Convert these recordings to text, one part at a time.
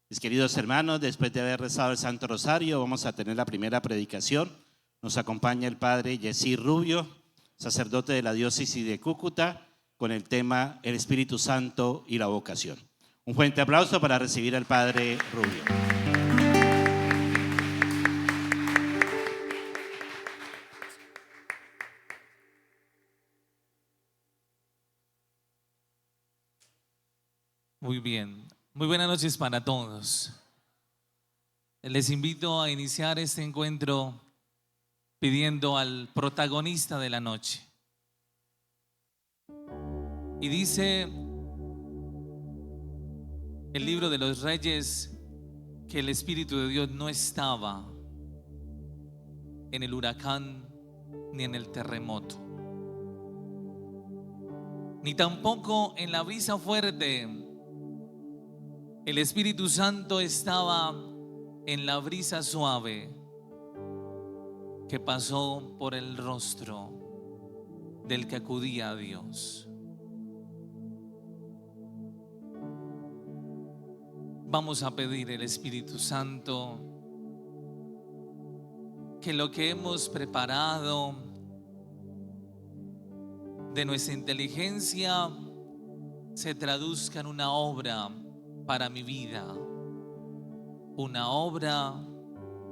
Mis queridos hermanos, después de haber rezado el Santo Rosario, vamos a tener la primera predicación. Nos acompaña el padre Yesir Rubio, sacerdote de la diócesis de Cúcuta, con el tema El Espíritu Santo y la vocación. Un fuerte aplauso para recibir al padre Rubio. Muy bien, muy buenas noches para todos. Les invito a iniciar este encuentro pidiendo al protagonista de la noche. Y dice el libro de los Reyes que el Espíritu de Dios no estaba en el huracán ni en el terremoto, ni tampoco en la brisa fuerte. El Espíritu Santo estaba en la brisa suave que pasó por el rostro del que acudía a Dios. Vamos a pedir al Espíritu Santo que lo que hemos preparado de nuestra inteligencia se traduzca en una obra para mi vida, una obra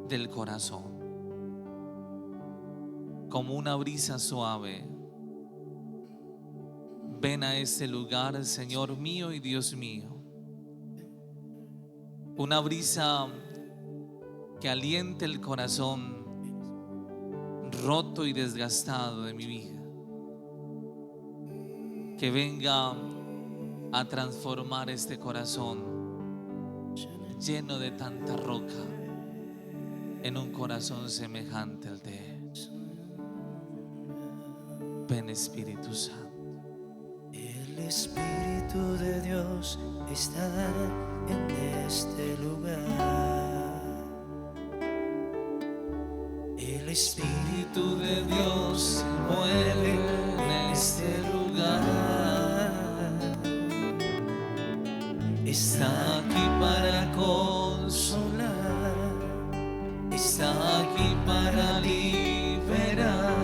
del corazón, como una brisa suave. Ven a este lugar, Señor mío y Dios mío. Una brisa que aliente el corazón roto y desgastado de mi vida, que venga a transformar este corazón lleno de tanta roca en un corazón semejante al de Él. Ven, Espíritu Santo. El Espíritu de Dios está en este lugar. El Espíritu de Dios se mueve en este lugar. Está aquí para consolar, está aquí para liberar,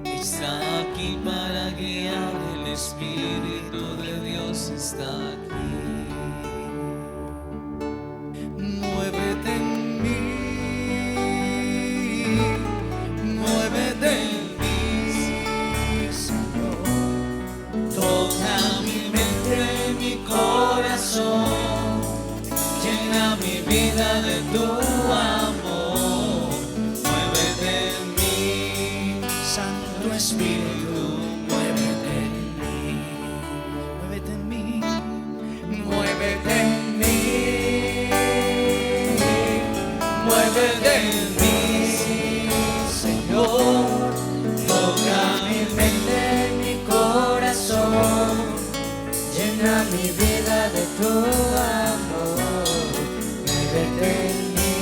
está aquí para guiar. El Espíritu de Dios está aquí. Muévete en mí, muévete en mí, Señor. Toca mi mente, mi corazón, llena mi vida de tu amor. Muévete en mí, Santo Espíritu, muévete en mí, muévete en mí, muévete en mí, muévete en mí, Señor. toca mi mente, mi corazón, llena mi vida de tu amor, muévete en mí,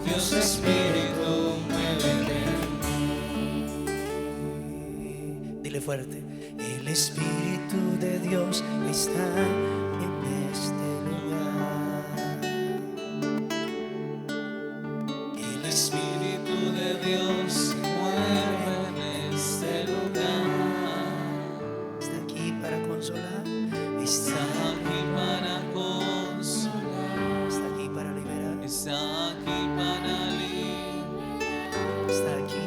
Dios Espíritu, muévete en mí. Dile fuerte, el Espíritu de Dios está en este lugar. El Espíritu de Dios se mueve en este lugar. Está aquí para consolar, Está aquí para consolar, está aquí para liberar, está aquí para liberar. está aquí.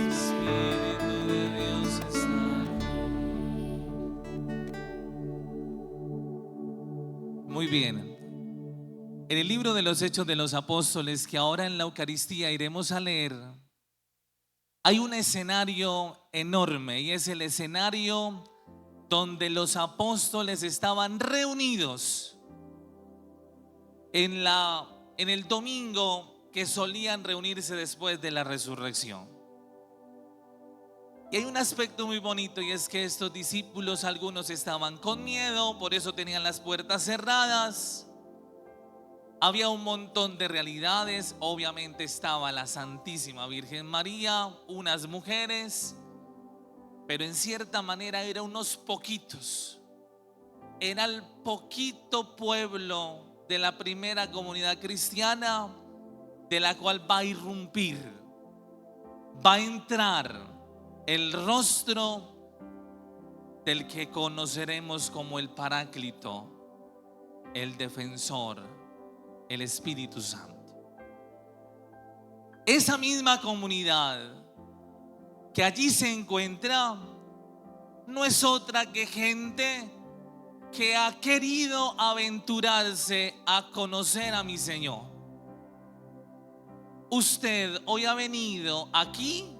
Espíritu de Dios está aquí. Muy bien. En el libro de los Hechos de los Apóstoles, que ahora en la Eucaristía iremos a leer, hay un escenario enorme, y es el escenario donde los apóstoles estaban reunidos en el domingo que solían reunirse después de la resurrección. Y hay un aspecto muy bonito, y es que estos discípulos, algunos estaban con miedo, por eso tenían las puertas cerradas. Había un montón de realidades. Obviamente estaba la Santísima Virgen María, unas mujeres, pero en cierta manera eran unos poquitos era el poquito pueblo de la primera comunidad cristiana de la cual va a irrumpir, va a entrar el rostro del que conoceremos como el Paráclito, el Defensor, el Espíritu Santo. Esa misma comunidad que allí se encuentra no es otra que gente que ha querido aventurarse a conocer a mi Señor. Usted hoy ha venido aquí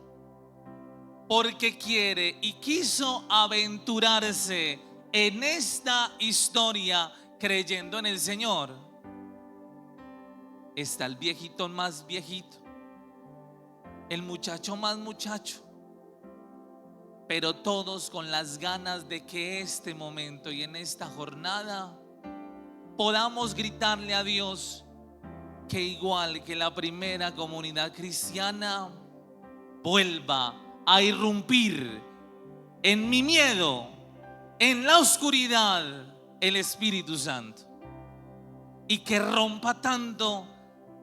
porque quiere y quiso aventurarse en esta historia creyendo en el Señor. Está el viejito más viejito, el muchacho más muchacho, pero todos con las ganas de que este momento y en esta jornada podamos gritarle a Dios que igual que la primera comunidad cristiana vuelva a irrumpir en mi miedo, en la oscuridad, el Espíritu Santo, y que rompa tanto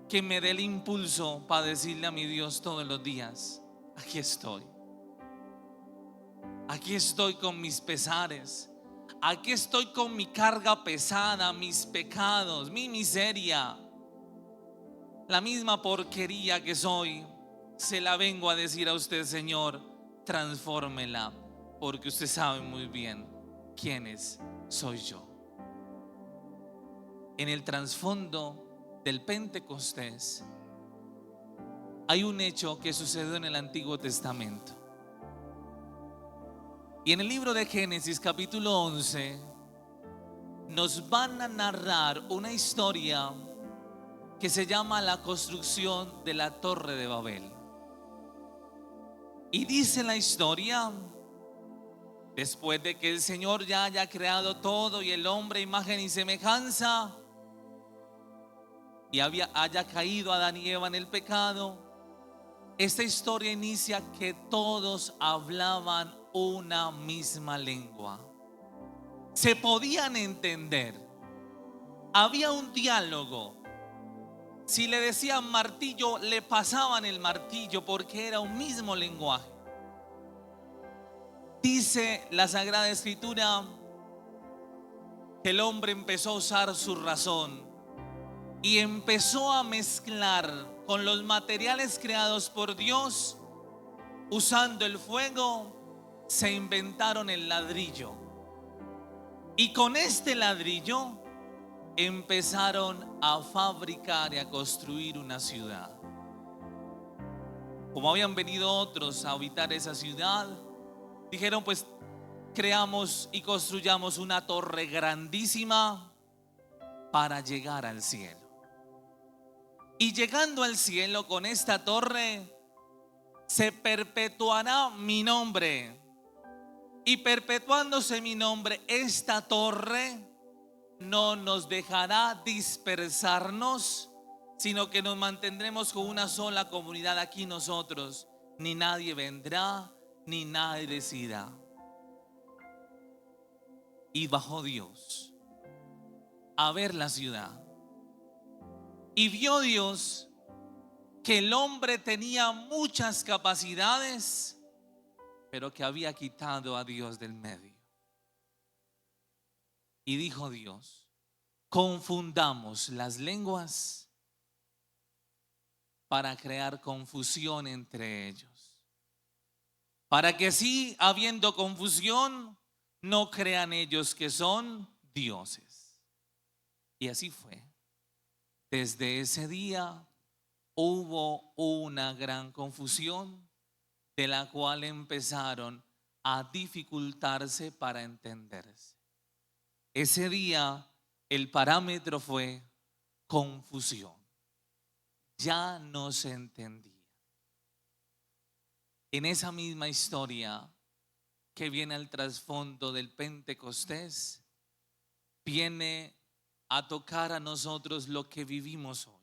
que me dé el impulso para decirle a mi Dios todos los días: aquí estoy. Aquí estoy con mis pesares. Aquí estoy con mi carga pesada, mis pecados, mi miseria. La misma porquería que soy, se la vengo a decir a usted, Señor, transfórmela, porque usted sabe muy bien quién soy yo. En el trasfondo del Pentecostés hay un hecho que sucedió en el Antiguo Testamento. Y en el libro de Génesis capítulo 11 nos van a narrar una historia que se llama la construcción de la Torre de Babel. Y dice la historia, después de que el Señor ya haya creado todo y el hombre imagen y semejanza, y haya caído Adán y Eva en el pecado, esta historia inicia que todos hablaban una misma lengua. Se podían entender. Había un diálogo. Si le decían martillo, le pasaban el martillo porque era un mismo lenguaje. Dice la Sagrada Escritura que el hombre empezó a usar su razón y empezó a mezclar con los materiales creados por Dios. Usando el fuego, se inventaron el ladrillo. Y con este ladrillo empezaron a fabricar y a construir una ciudad. Como habían venido otros a habitar esa ciudad, dijeron: pues creamos y construyamos una torre grandísima para llegar al cielo. Y llegando al cielo con esta torre se perpetuará mi nombre. Y perpetuándose mi nombre, esta torre no nos dejará dispersarnos, sino que nos mantendremos con una sola comunidad aquí nosotros. Ni nadie vendrá, ni nadie decida. Y bajó Dios a ver la ciudad. Y vio Dios que el hombre tenía muchas capacidades, pero que había quitado a Dios del medio. Y dijo Dios: confundamos las lenguas para crear confusión entre ellos, para que así, habiendo confusión, no crean ellos que son dioses. Y así fue. Desde ese día hubo una gran confusión, de la cual empezaron a dificultarse para entenderse. Ese día el parámetro fue confusión. Ya no se entendía. En esa misma historia que viene al trasfondo del Pentecostés, viene a tocar a nosotros lo que vivimos hoy.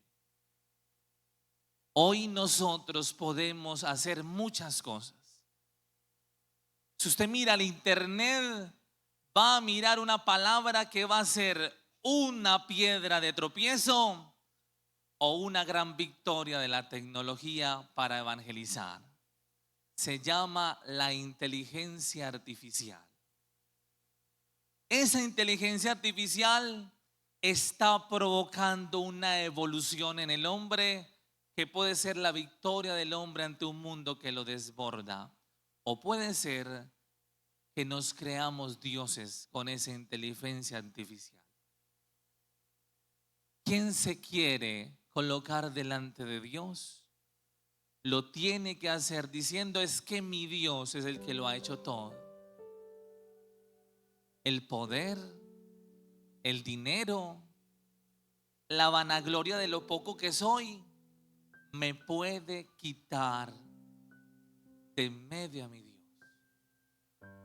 Hoy nosotros podemos hacer muchas cosas. Si usted mira el internet, va a mirar una palabra que va a ser una piedra de tropiezo o una gran victoria de la tecnología para evangelizar. Se llama la inteligencia artificial. Esa inteligencia artificial está provocando una evolución en el hombre que puede ser la victoria del hombre ante un mundo que lo desborda. O puede ser que nos creamos dioses con esa inteligencia artificial. ¿Quién se quiere colocar delante de Dios? Lo tiene que hacer diciendo: es que mi Dios es el que lo ha hecho todo. El poder, el dinero, la vanagloria de lo poco que soy, me puede quitar de en medio a mi Dios.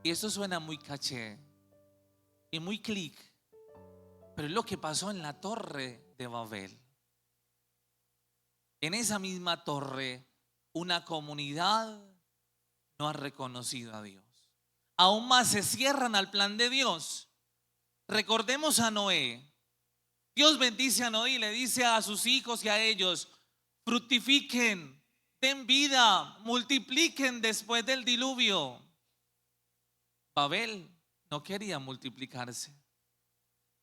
Y eso suena muy caché y muy clic, pero es lo que pasó en la torre de Babel. En esa misma torre, una comunidad no ha reconocido a Dios. Aún más se cierran al plan de Dios. Recordemos a Noé. Dios bendice a Noé y le dice a sus hijos y a ellos: fructifiquen, den vida, multipliquen después del diluvio. Babel no quería multiplicarse.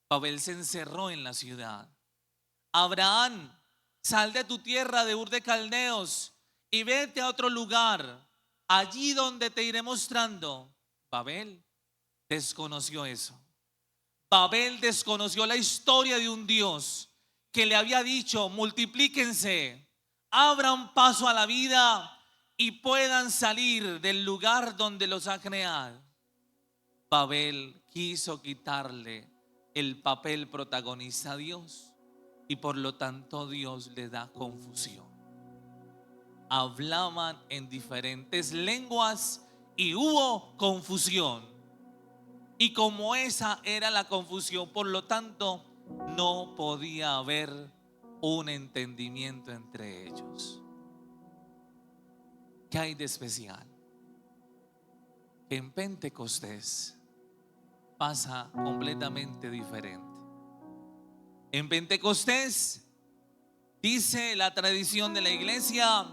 Babel se encerró en la ciudad. Abraham, sal de tu tierra de Ur de Caldeos y vete a otro lugar, allí donde te iré mostrando. Babel desconoció eso. Babel desconoció la historia de un Dios que le había dicho: multiplíquense, abran paso a la vida y puedan salir del lugar donde los ha creado. Babel quiso quitarle el papel protagonista a Dios y por lo tanto Dios le da confusión. Hablaban en diferentes lenguas y hubo confusión. Y como esa era la confusión, por lo tanto no podía haber un entendimiento entre ellos. ¿Qué hay de especial? Que en Pentecostés pasa completamente diferente. En Pentecostés dice la tradición de la iglesia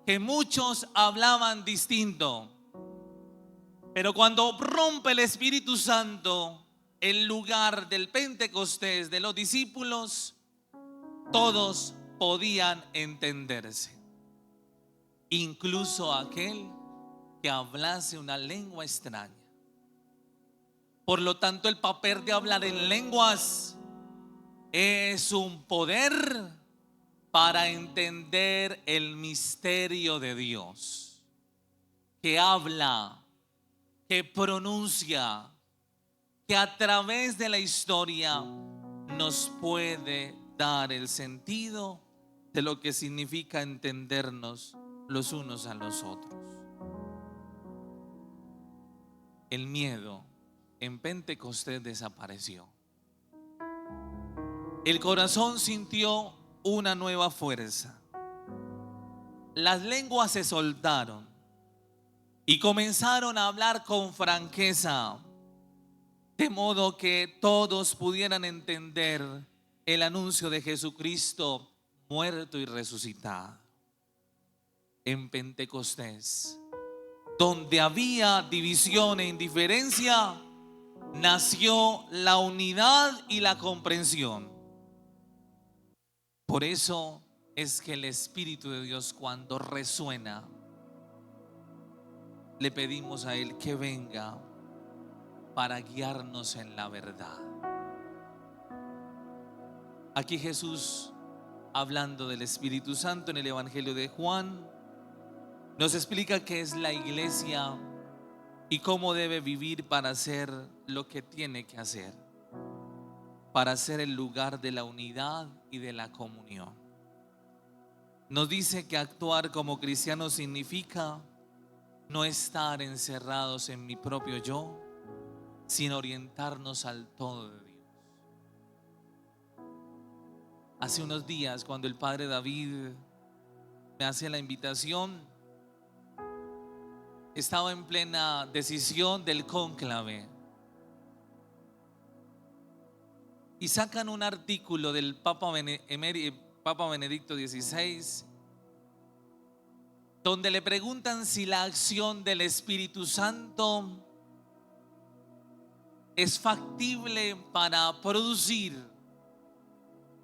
que muchos hablaban distinto, pero cuando rompe el Espíritu Santo el lugar del Pentecostés de los discípulos, todos podían entenderse, incluso aquel que hablase una lengua extraña. Por lo tanto, el papel de hablar en lenguas es un poder para entender el misterio de Dios, que habla, que pronuncia, que a través de la historia nos puede dar el sentido de lo que significa entendernos los unos a los otros. El miedo en Pentecostés desapareció. El corazón sintió una nueva fuerza. Las lenguas se soltaron y comenzaron a hablar con franqueza, de modo que todos pudieran entender el anuncio de Jesucristo muerto y resucitado. En Pentecostés, donde había división e indiferencia, nació la unidad y la comprensión. Por eso es que el Espíritu de Dios, cuando resuena, le pedimos a Él que venga para guiarnos en la verdad. Aquí Jesús, hablando del Espíritu Santo en el Evangelio de Juan, nos explica qué es la iglesia y cómo debe vivir para hacer lo que tiene que hacer, para ser el lugar de la unidad y de la comunión. Nos dice que actuar como cristianos significa no estar encerrados en mi propio yo, sino orientarnos al todo de Dios. Hace unos días, cuando el padre David me hace la invitación, estaba en plena decisión del cónclave y sacan un artículo del Papa Benedicto XVI, donde le preguntan si la acción del Espíritu Santo es factible para producir,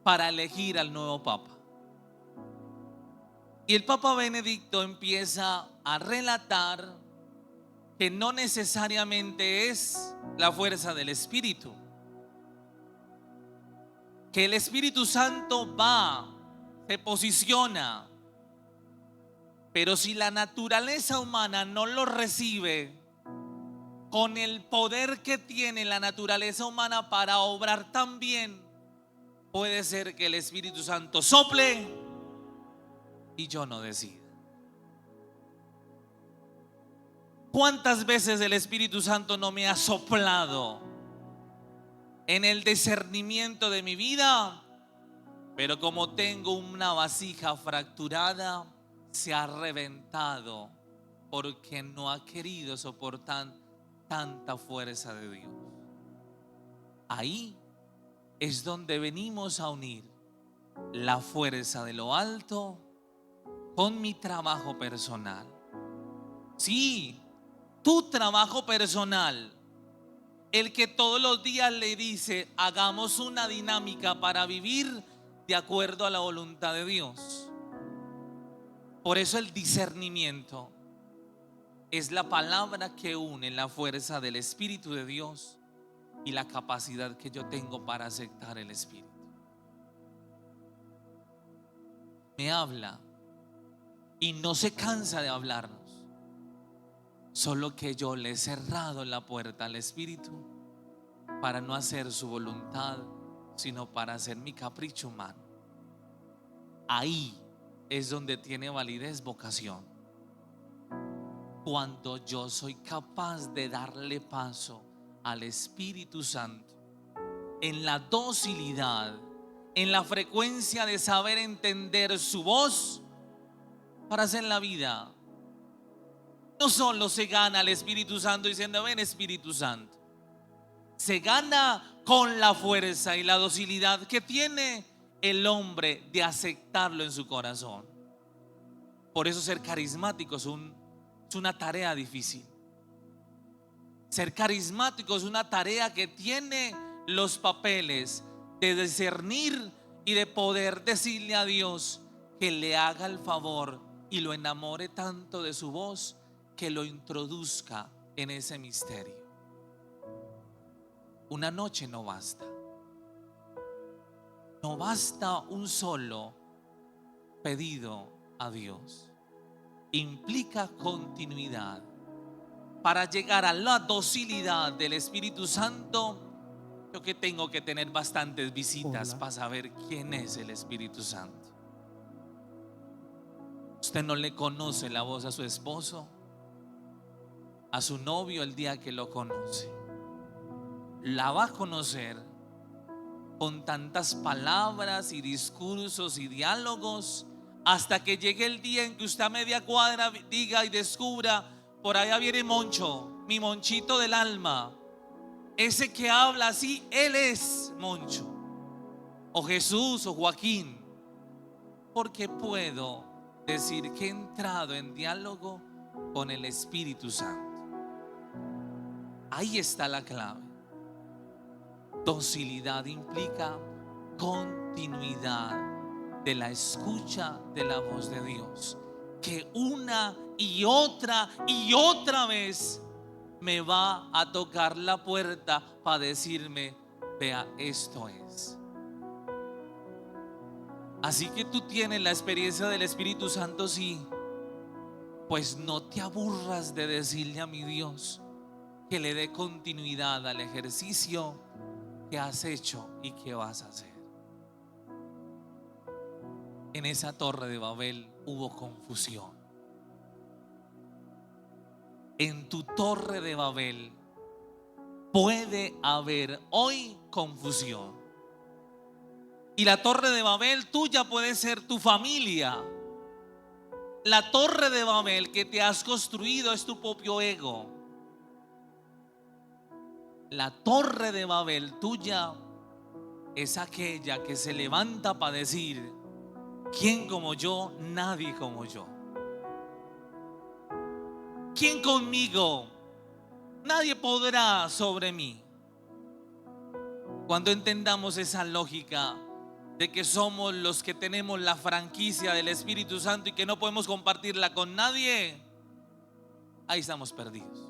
para elegir al nuevo Papa. Y el Papa Benedicto empieza a relatar que no necesariamente es la fuerza del Espíritu, que el Espíritu Santo va, se posiciona, pero si la naturaleza humana no lo recibe con el poder que tiene la naturaleza humana para obrar también, puede ser que el Espíritu Santo sople y yo no decida. ¿Cuántas veces el Espíritu Santo no me ha soplado en el discernimiento de mi vida? Pero como tengo una vasija fracturada, se ha reventado porque no ha querido soportar tanta fuerza de Dios. Ahí es donde venimos a unir la fuerza de lo alto con mi trabajo personal. Sí, tu trabajo personal, el que todos los días le dice: hagamos una dinámica para vivir de acuerdo a la voluntad de Dios. Por eso el discernimiento es la palabra que une la fuerza del Espíritu de Dios y la capacidad que yo tengo para aceptar el Espíritu. Me habla y no se cansa de hablarnos, solo que yo le he cerrado la puerta al Espíritu para no hacer su voluntad, sino para hacer mi capricho humano. Ahí es donde tiene validez vocación. Cuando yo soy capaz de darle paso al Espíritu Santo en la docilidad, en la frecuencia de saber entender su voz para hacer la vida. No solo se gana al Espíritu Santo diciendo: ven Espíritu Santo. Se gana con la fuerza y la docilidad que tiene el hombre de aceptarlo en su corazón. Por eso ser carismático es una tarea difícil. Ser carismático es una tarea que tiene los papeles de discernir y de poder decirle a Dios que le haga el favor y lo enamore tanto de su voz que lo introduzca en ese misterio. Una noche no basta. No basta un solo pedido a Dios. Implica continuidad. Para llegar a la docilidad del Espíritu Santo, yo que tengo que tener bastantes visitas para saber quién es el Espíritu Santo. Usted no le conoce la voz a su esposo, a su novio el día que lo conoce. La va a conocer con tantas palabras y discursos y diálogos hasta que llegue el día en que usted a media cuadra diga y descubra: por allá viene Moncho, mi Monchito del alma. Ese que habla así, él es Moncho, o Jesús, o Joaquín. Porque puedo decir que he entrado en diálogo con el Espíritu Santo. Ahí está la clave. Docilidad implica continuidad de la escucha de la voz de Dios, que una y otra vez me va a tocar la puerta para decirme: vea, esto es. Así que tú tienes la experiencia del Espíritu Santo, sí. Pues no te aburras de decirle a mi Dios que le dé continuidad al ejercicio que has hecho y que vas a hacer. En esa torre de Babel hubo confusión. En tu torre de Babel puede haber hoy confusión. Y la torre de Babel tuya puede ser tu familia. La torre de Babel que te has construido es tu propio ego. La torre de Babel tuya es aquella que se levanta para decir: ¿quién como yo? Nadie como yo. ¿Quién conmigo? Nadie podrá sobre mí. Cuando entendamos esa lógica de que somos los que tenemos la franquicia del Espíritu Santo y que no podemos compartirla con nadie, ahí estamos perdidos.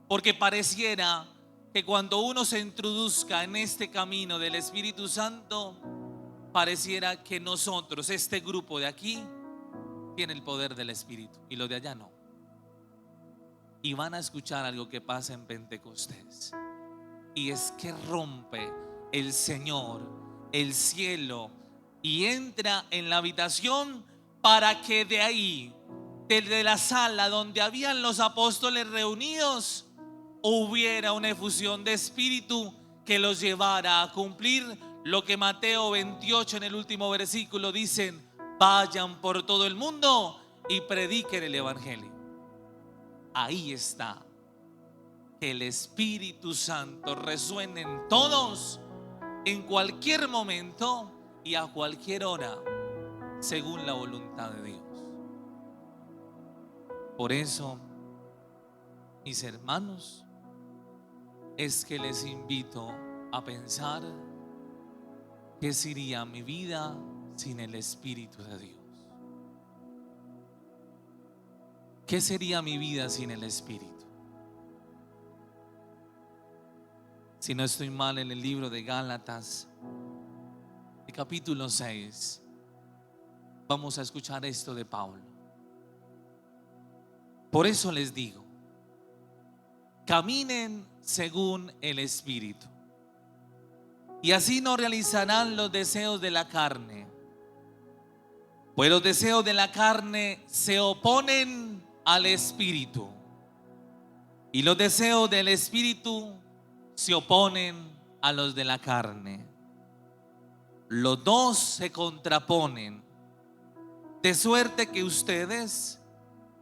Porque pareciera que cuando uno se introduzca en este camino del Espíritu Santo, pareciera que nosotros, este grupo de aquí, tiene el poder del Espíritu y los de allá no. Y van a escuchar algo que pasa en Pentecostés, y es que rompe el Señor el cielo y entra en la habitación para que de ahí, desde la sala donde habían los apóstoles reunidos, hubiera una efusión de espíritu que los llevara a cumplir lo que Mateo 28 en el último versículo dicen: vayan por todo el mundo y prediquen el evangelio. Ahí está, que el Espíritu Santo resuene en todos, en cualquier momento y a cualquier hora, según la voluntad de Dios. Por eso, mis hermanos, es que les invito a pensar: ¿qué sería mi vida sin el Espíritu de Dios? ¿Qué sería mi vida sin el Espíritu? Si no estoy mal, en el libro de Gálatas, el capítulo 6, vamos a escuchar esto de Pablo. Por eso les digo, caminen según el Espíritu, y así no realizarán los deseos de la carne, pues los deseos de la carne se oponen al Espíritu, y los deseos del Espíritu se oponen a los de la carne. Los dos se contraponen, de suerte que ustedes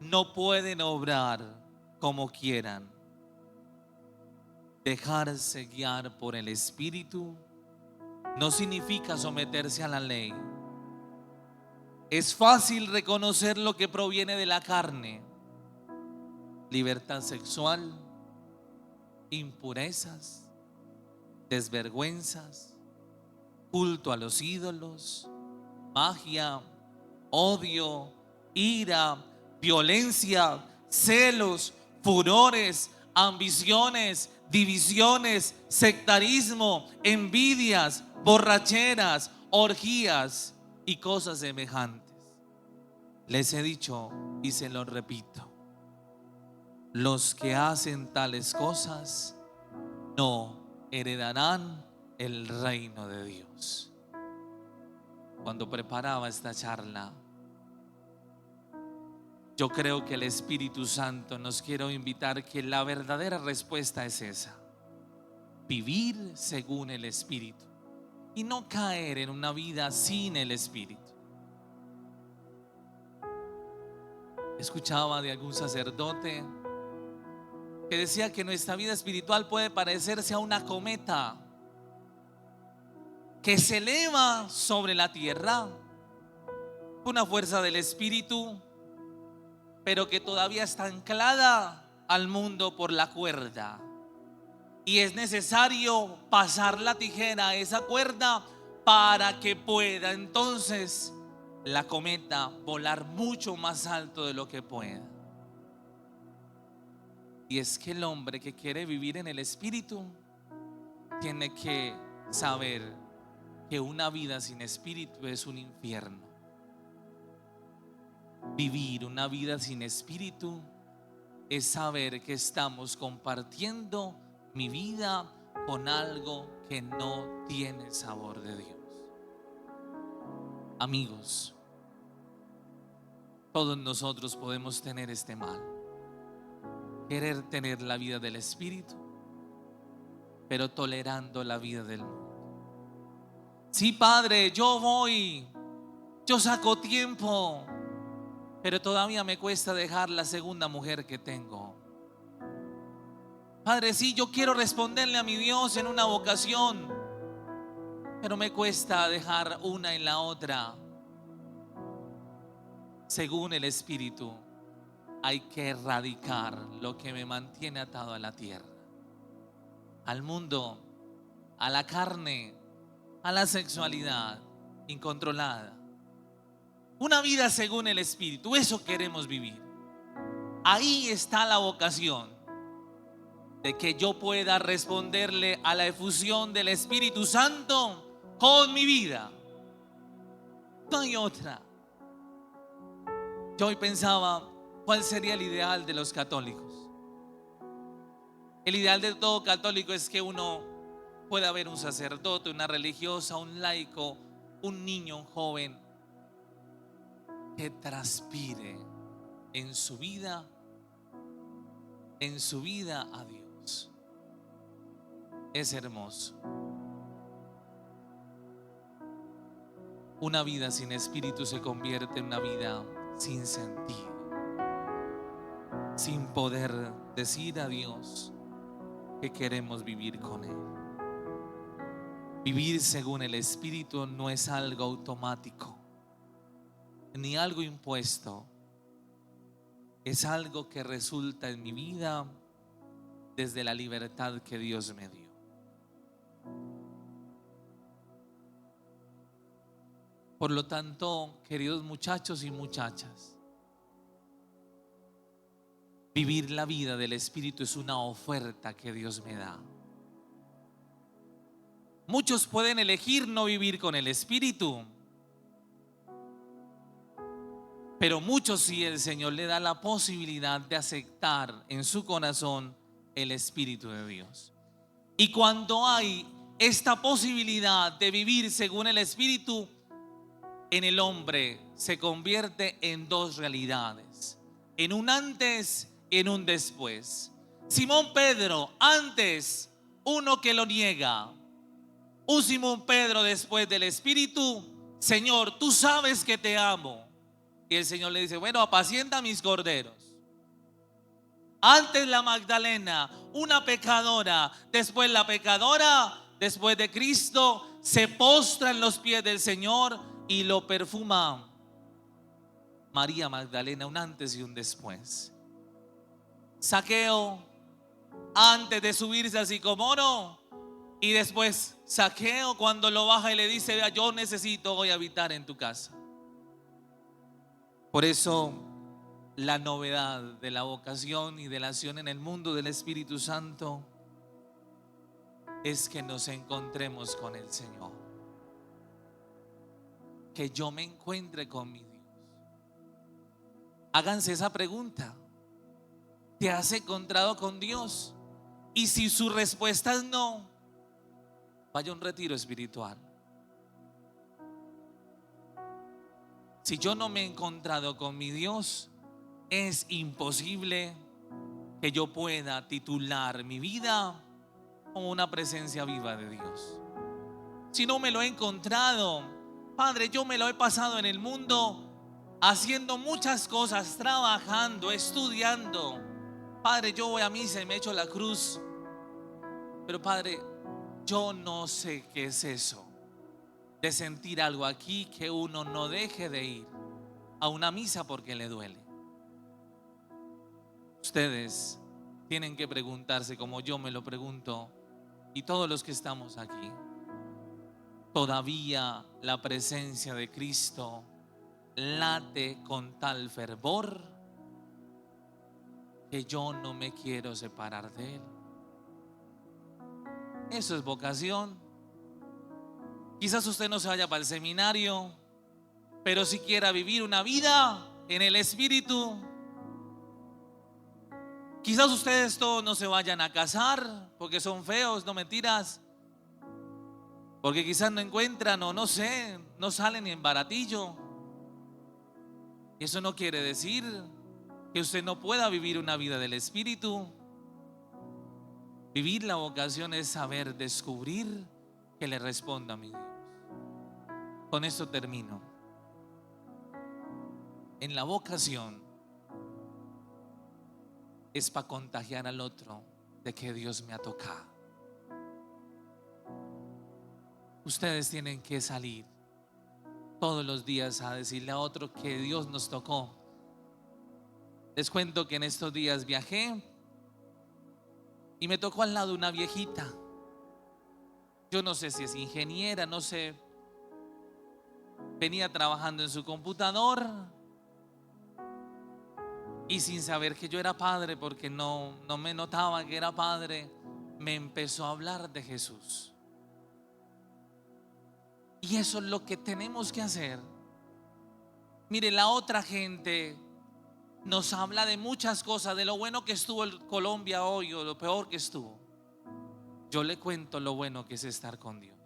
no pueden obrar como quieran. Dejarse guiar por el Espíritu no significa someterse a la ley. Es fácil reconocer lo que proviene de la carne: libertad sexual, impurezas, desvergüenzas, culto a los ídolos, magia, odio, ira, violencia, celos, furores, ambiciones, divisiones, sectarismo, envidias, borracheras, orgías y cosas semejantes. Les he dicho y se lo repito: los que hacen tales cosas no heredarán el reino de Dios. Cuando preparaba esta charla, yo creo que el Espíritu Santo nos quiere invitar que la verdadera respuesta es esa: vivir según el Espíritu y no caer en una vida sin el Espíritu. Escuchaba de algún sacerdote que decía que nuestra vida espiritual puede parecerse a una cometa que se eleva sobre la tierra, una fuerza del Espíritu, pero que todavía está anclada al mundo por la cuerda, y es necesario pasar la tijera a esa cuerda para que pueda entonces la cometa volar mucho más alto de lo que pueda. Y es que el hombre que quiere vivir en el Espíritu tiene que saber que una vida sin Espíritu es un infierno. Vivir una vida sin Espíritu es saber que estamos compartiendo mi vida con algo que no tiene el sabor de Dios. Amigos, todos nosotros podemos tener este mal: querer tener la vida del Espíritu, pero tolerando la vida del mundo. Sí, Padre, yo voy, yo saco tiempo, pero todavía me cuesta dejar la segunda mujer que tengo. Padre, sí, yo quiero responderle a mi Dios en una vocación, pero me cuesta dejar una en la otra. Según el Espíritu, hay que erradicar lo que me mantiene atado a la tierra, al mundo, a la carne, a la sexualidad incontrolada. Una vida según el Espíritu, eso queremos vivir. Ahí está la vocación, de que yo pueda responderle a la efusión del Espíritu Santo con mi vida. No hay otra. Yo hoy pensaba, ¿cuál sería el ideal de los católicos? El ideal de todo católico es que uno pueda ver un sacerdote, una religiosa, un laico, un niño, un joven, que transpire en su vida a Dios. Es hermoso. Una vida sin Espíritu se convierte en una vida sin sentido, sin poder decir a Dios que queremos vivir con Él. Vivir según el Espíritu no es algo automático, ni algo impuesto. Es algo que resulta en mi vida desde la libertad que Dios me dio. Por lo tanto, queridos muchachos y muchachas, vivir la vida del Espíritu es una oferta que Dios me da. Muchos pueden elegir no vivir con el Espíritu, pero muchos sí, el Señor le da la posibilidad de aceptar en su corazón el Espíritu de Dios. Y cuando hay esta posibilidad de vivir según el Espíritu, en el hombre se convierte en dos realidades, en un antes y en un después. Simón Pedro, antes, uno que lo niega. Un Simón Pedro después del Espíritu: Señor, tú sabes que te amo. Y el Señor le dice: bueno, apacienta mis corderos. Antes la Magdalena, una pecadora, después la pecadora, después de Cristo, se postra en los pies del Señor y lo perfuma. María Magdalena, un antes y un después. Zaqueo, antes de subirse al sicomoro, y después Zaqueo cuando lo baja y le dice: vea, yo necesito hoy habitar en tu casa. Por eso la novedad de la vocación y de la acción en el mundo del Espíritu Santo es que nos encontremos con el Señor, que yo me encuentre con mi Dios. Háganse esa pregunta: ¿te has encontrado con Dios? Y si su respuesta es no, vaya a un retiro espiritual. Si yo no me he encontrado con mi Dios, es imposible que yo pueda titular mi vida como una presencia viva de Dios. Si no me lo he encontrado, Padre, yo me lo he pasado en el mundo haciendo muchas cosas, trabajando, estudiando. Padre, yo voy a misa y me echo la cruz, pero Padre, yo no sé qué es eso de sentir algo aquí, que uno no deje de ir a una misa porque le duele. Ustedes tienen que preguntarse, como yo me lo pregunto, y todos los que estamos aquí: ¿todavía la presencia de Cristo late con tal fervor que yo no me quiero separar de Él? Eso es vocación. Quizás usted no se vaya para el seminario, pero si quiera vivir una vida en el Espíritu. Quizás ustedes todos no se vayan a casar porque son feos, no mentiras, porque quizás no encuentran, o no sé, no salen ni en baratillo. Y eso no quiere decir que usted no pueda vivir una vida del Espíritu. Vivir la vocación es saber descubrir que le responda a mi Dios. Con esto termino. En la vocación es para contagiar al otro de que Dios me ha tocado. ustedes tienen que salir todos los días a decirle a otro que Dios nos tocó. Les cuento que en estos días viajé y me tocó al lado una viejita. Yo no sé si es ingeniera, no sé. Venía trabajando en su computador y sin saber que yo era padre, porque no me notaba que era padre, me empezó a hablar de Jesús. Y eso es lo que tenemos que hacer. Mire, la otra gente nos habla de muchas cosas, de lo bueno que estuvo en Colombia hoy o lo peor que estuvo. Yo le cuento lo bueno que es estar con Dios.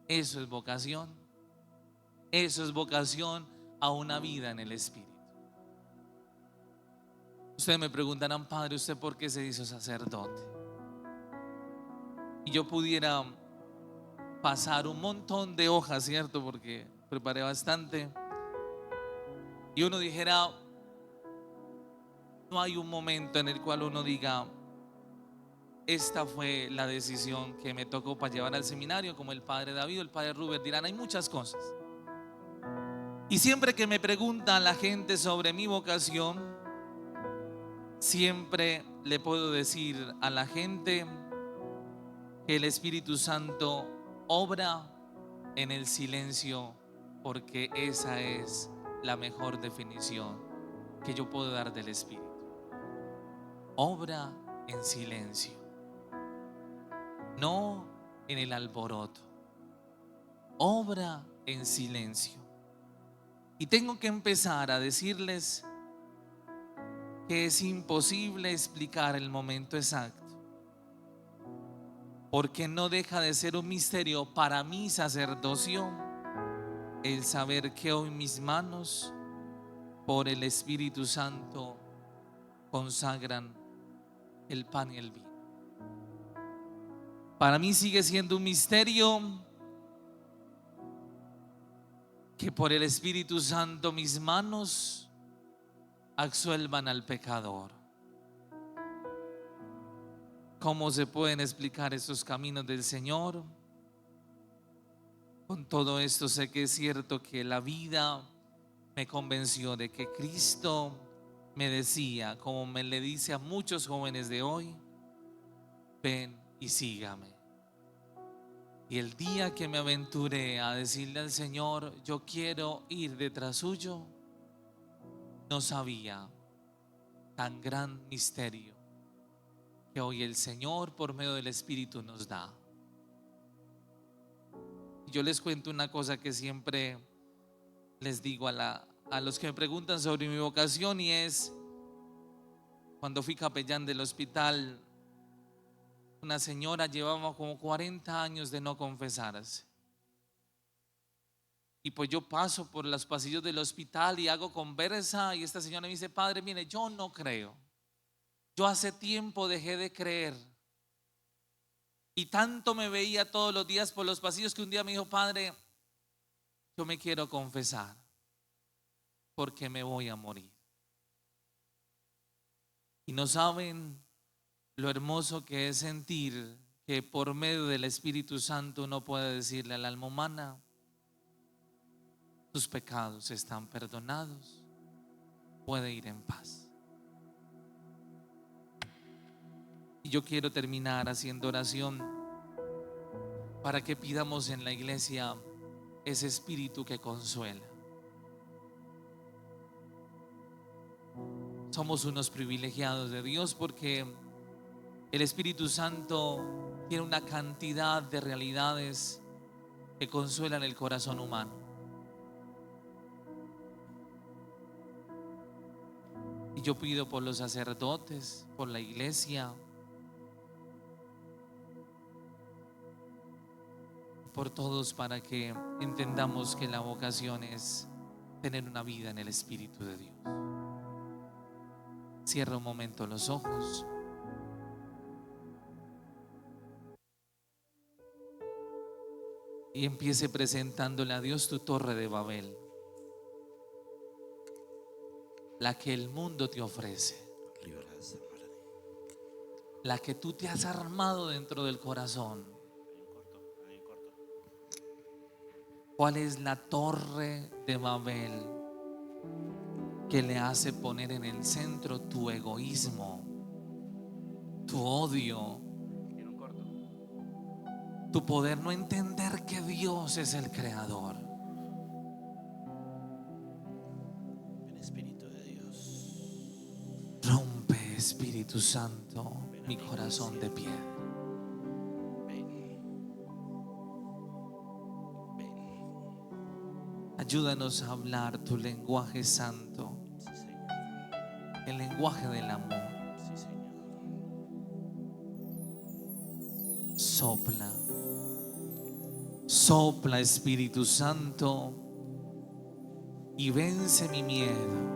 Eso es vocación. Eso es vocación a una vida en el Espíritu. Ustedes me preguntarán, padre, ¿usted por qué se hizo sacerdote? Y yo pudiera pasar un montón de hojas, ¿cierto? Porque preparé bastante. Y uno dijera, no hay un momento en el cual uno diga, esta fue la decisión que me tocó para llevar al seminario, como el padre David o el padre Rubén dirán, hay muchas cosas. Y siempre que me pregunta la gente sobre mi vocación, siempre le puedo decir a la gente que el Espíritu Santo obra en el silencio, porque esa es la mejor definición que yo puedo dar del Espíritu. Obra en silencio, no en el alboroto. Obra en silencio. Y tengo que empezar a decirles que es imposible explicar el momento exacto, porque no deja de ser un misterio para mi sacerdocio el saber que hoy mis manos, por el Espíritu Santo, consagran el pan y el vino. Para mí sigue siendo un misterio que por el Espíritu Santo mis manos absuelvan al pecador. ¿Cómo se pueden explicar esos caminos del Señor? Con todo esto sé que es cierto que la vida me convenció de que Cristo me decía, como me le dice a muchos jóvenes de hoy, ven y sígame. Y el día que me aventuré a decirle al Señor, yo quiero ir detrás suyo, no sabía tan gran misterio que hoy el Señor por medio del Espíritu nos da. Yo les cuento una cosa que siempre les digo a los que me preguntan sobre mi vocación, y es, cuando fui capellán del hospital, una señora llevaba como 40 años de no confesarse. Y pues yo paso por los pasillos del hospital y hago conversa, y esta señora me dice, padre, mire, yo no creo. Yo hace tiempo dejé de creer. Y tanto me veía todos los días por los pasillos que un día me dijo, padre, yo me quiero confesar porque me voy a morir. Y no saben lo hermoso que es sentir que por medio del Espíritu Santo uno puede decirle al alma humana, tus pecados están perdonados, puede ir en paz. Y yo quiero terminar haciendo oración para que pidamos en la iglesia ese espíritu que consuela. Somos unos privilegiados de Dios porque el Espíritu Santo tiene una cantidad de realidades que consuelan el corazón humano. Y yo pido por los sacerdotes, por la iglesia, por todos, para que entendamos que la vocación es tener una vida en el Espíritu de Dios. Cierra un momento los ojos. Y empiece presentándole a Dios tu torre de Babel, la que el mundo te ofrece, la que tú te has armado dentro del corazón. ¿Cuál es la torre de Babel que le hace poner en el centro tu egoísmo, tu odio, tu poder no entender que Dios es el creador? Ven, Espíritu de Dios. Rompe, Espíritu Santo, mi corazón de piedra. Ven. Ven. Ayúdanos a hablar tu lenguaje santo, Sí, Señor. el lenguaje del amor. Sí, Señor. Sopla, sopla, Espíritu Santo, y vence mi miedo.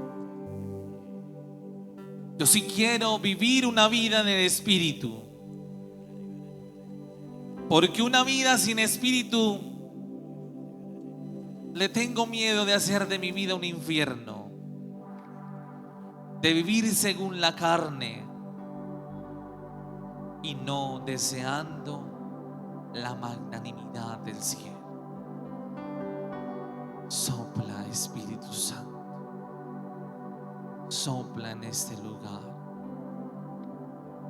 Yo sí quiero vivir una vida en el Espíritu, porque una vida sin Espíritu le tengo miedo de hacer de mi vida un infierno, de vivir según la carne y no deseando la magnanimidad del cielo. Sopla, Espíritu Santo. Sopla en este lugar.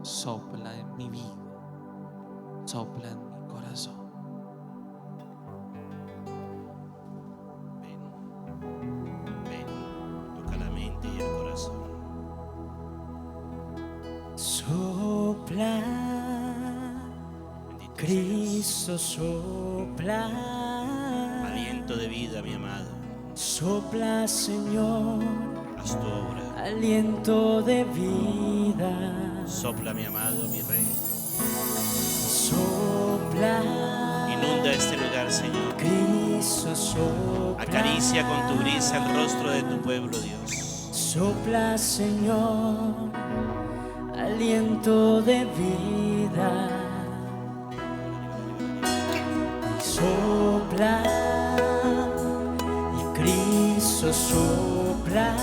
Sopla en mi vida. Sopla en mi corazón. Ven. Ven. Toca la mente y el corazón. Sopla, Bendito Cristo sopla. seas. Aliento de vida, mi amado. Sopla, Señor, Haz tu obra. aliento de vida. Sopla, mi amado, mi rey. Sopla, Inunda este lugar, Señor. Cristo sopla. Acaricia con tu brisa el rostro de tu pueblo, Dios. Sopla, Señor, aliento de vida. Sopla, y Cristo sopla.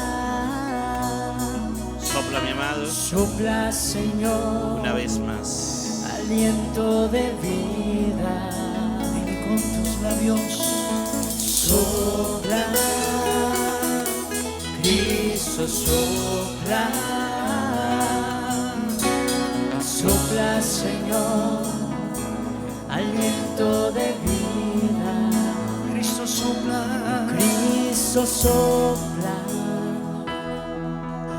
Sopla, mi amado, Sopla, Señor, una vez más. aliento de vida. Dile con tus labios. Sopla, Cristo sopla. Sopla, Señor, aliento de vida. Cristo sopla. Cristo sopla.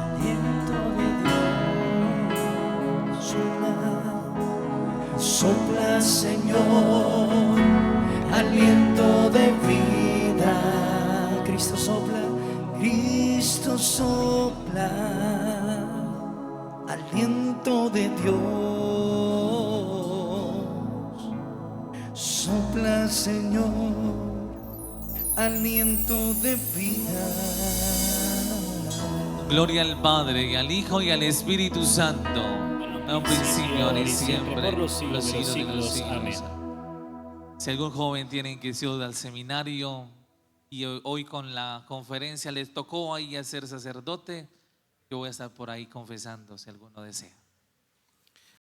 Aliento de Dios. Sopla. Sopla, Señor, aliento de vida. Cristo sopla. Cristo sopla. Aliento de Dios. Sopla, Señor, aliento de vida. Gloria al Padre, y al Hijo, y al Espíritu Santo, en un principio, ahora y siempre, por los siglos de los siglos. siglos. Amén. Si algún joven tiene inquietud al seminario y hoy con la conferencia les tocó ahí a ser sacerdote, yo voy a estar por ahí confesando si alguno desea.